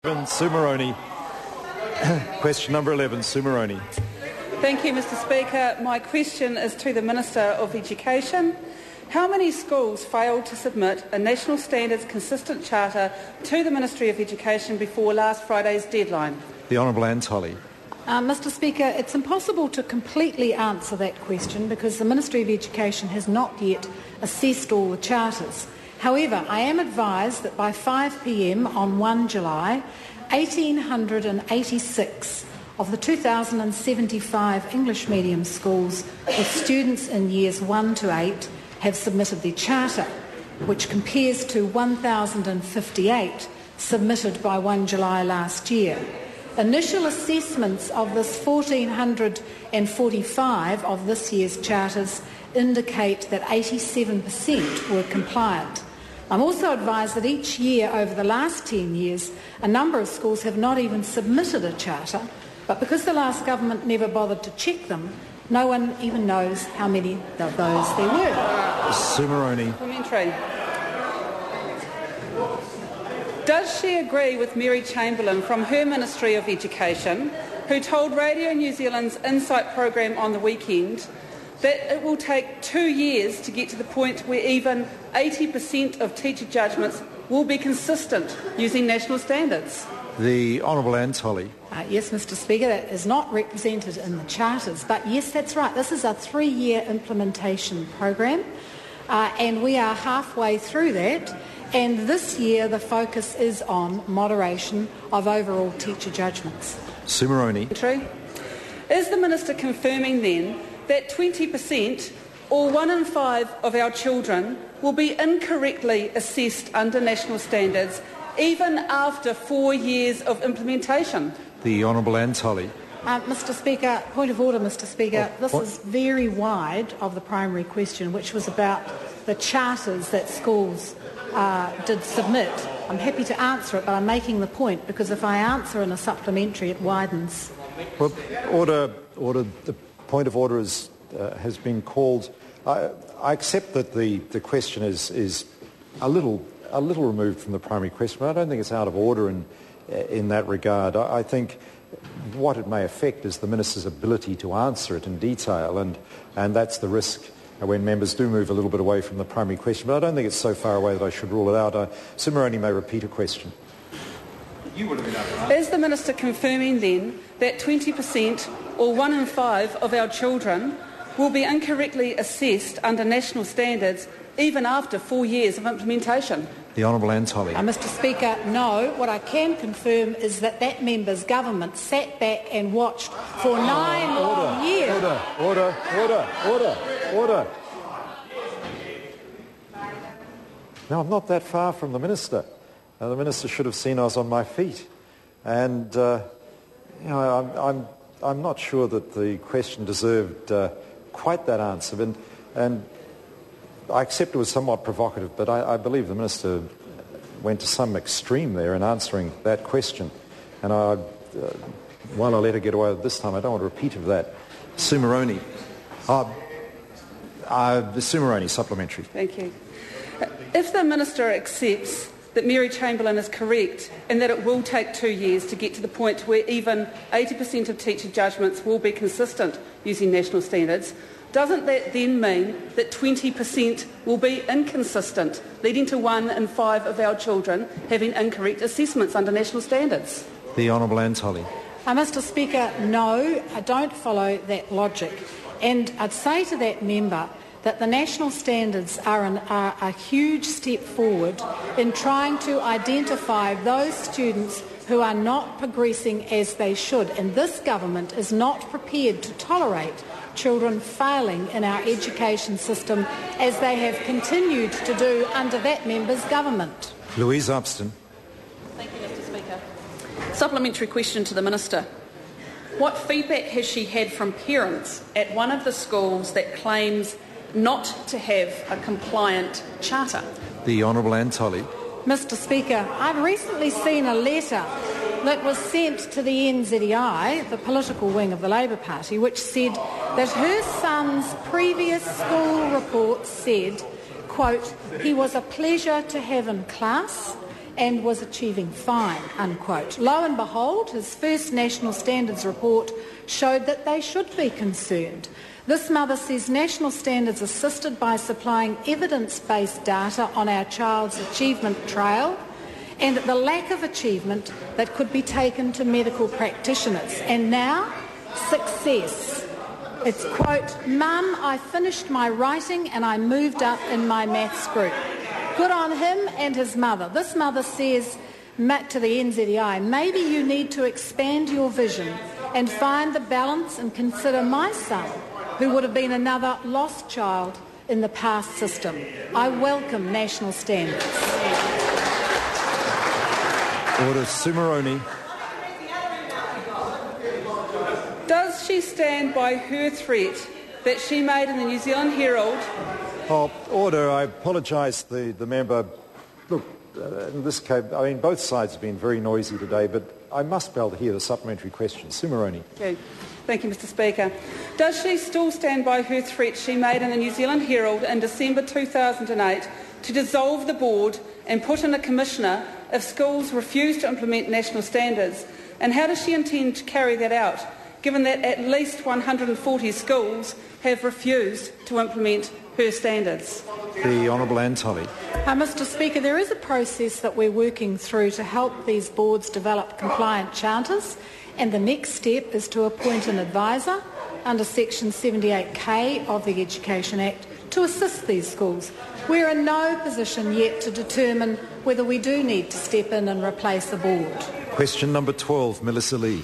Sue Moroney. Question number 11, Sue Moroney. Thank you, Mr Speaker. My question is to the Minister of Education. How many schools failed to submit a National Standards Consistent Charter to the Ministry of Education before last Friday's deadline? The Honourable Anne Tolley. Mr Speaker, it's impossible to completely answer that question because the Ministry of Education has not yet assessed all the charters. However, I am advised that by 5 p.m. on 1 July, 1,886 of the 2,075 English medium schools with students in years 1 to 8 have submitted their charter, which compares to 1,058 submitted by 1 July last year. Initial assessments of this 1,445 of this year's charters indicate that 87% were compliant. I'm also advised that each year over the last 10 years, a number of schools have not even submitted a charter, but because the last government never bothered to check them, no one even knows how many of those there were. Sue Moroney. Supplementary. Does she agree with Mary Chamberlain from her Ministry of Education, who told Radio New Zealand's Insight programme on the weekend that it will take 2 years to get to the point where even 80% of teacher judgments will be consistent using national standards? The Honourable Anne Tolley. Yes, Mr Speaker, that is not represented in the charters, but yes, that's right. This is a 3-year implementation program, and we are halfway through that. And this year the focus is on moderation of overall teacher judgments. Sue Moroney. Is the Minister confirming then that 20% or 1 in 5 of our children will be incorrectly assessed under national standards even after 4 years of implementation? The Honourable Anne Tolley. Mr Speaker, point of order, Mr Speaker. This is very wide of the primary question, which was about the charters that schools did submit. I'm happy to answer it, but I'm making the point because if I answer in a supplementary, it widens. Well, order. The point of order has been called. I accept that the question is a little removed from the primary question, but I don't think it's out of order in that regard. I think what it may affect is the Minister's ability to answer it in detail, and that's the risk when members do move a little bit away from the primary question. But I don't think it's so far away that I should rule it out. Sue Moroney may repeat a question. Is the Minister confirming then that 20% or 1 in 5 of our children will be incorrectly assessed under national standards even after 4 years of implementation? The Honourable Anne Tolley. Mr Speaker, no. What I can confirm is that member's government sat back and watched for 9 long years. Order. No, I'm not that far from the Minister. The Minister should have seen I was on my feet. And, I'm not sure that the question deserved quite that answer. And I accept it was somewhat provocative, but I believe the Minister went to some extreme there in answering that question. And while I let her get away with it this time, I don't want a repeat of that. Sue Moroney. Sue Moroney, supplementary. Thank you. If the Minister accepts that Mary Chamberlain is correct and that it will take 2 years to get to the point where even 80% of teacher judgments will be consistent using national standards, doesn't that then mean that 20% will be inconsistent, leading to 1 in 5 of our children having incorrect assessments under national standards? The Honourable Anne Tolley. Mr Speaker, no, I don't follow that logic. And I'd say to that member that the national standards are a huge step forward in trying to identify those students who are not progressing as they should. And this government is not prepared to tolerate children failing in our education system as they have continued to do under that member's government. Louise Upston. Thank you, Mr Speaker. Supplementary question to the Minister. What feedback has she had from parents at one of the schools that claims not to have a compliant charter? The Honourable Anne Tolley. Mr Speaker, I've recently seen a letter that was sent to the NZEI, the political wing of the Labour Party, which said that her son's previous school report said, quote, he was a pleasure to have in class and was achieving fine, unquote. Lo and behold, his first National Standards report showed that they should be concerned. This mother says National Standards assisted by supplying evidence-based data on our child's achievement trail and the lack of achievement that could be taken to medical practitioners. And now, success. It's, quote, "Mum, I finished my writing and I moved up in my maths group." Good on him and his mother. This mother says to the NZEI, maybe you need to expand your vision and find the balance and consider my son, who would have been another lost child in the past system. I welcome national standards. Order. Sue Moroney. Does she stand by her threat that she made in the New Zealand Herald? Order. I apologise to the member. Look, in this case, I mean, both sides have been very noisy today, but I must be able to hear the supplementary question. Sue Moroney. Okay. Thank you, Mr Speaker. Does she still stand by her threat she made in the New Zealand Herald in December 2008 to dissolve the board and put in a commissioner if schools refuse to implement national standards? And how does she intend to carry that out, given that at least 140 schools have refused to implement her standards? The Honourable Anne Tolley. Mr Speaker, there is a process that we're working through to help these boards develop compliant charters, and the next step is to appoint an advisor under Section 78K of the Education Act to assist these schools. We're in no position yet to determine whether we do need to step in and replace a board. Question number 12, Melissa Lee.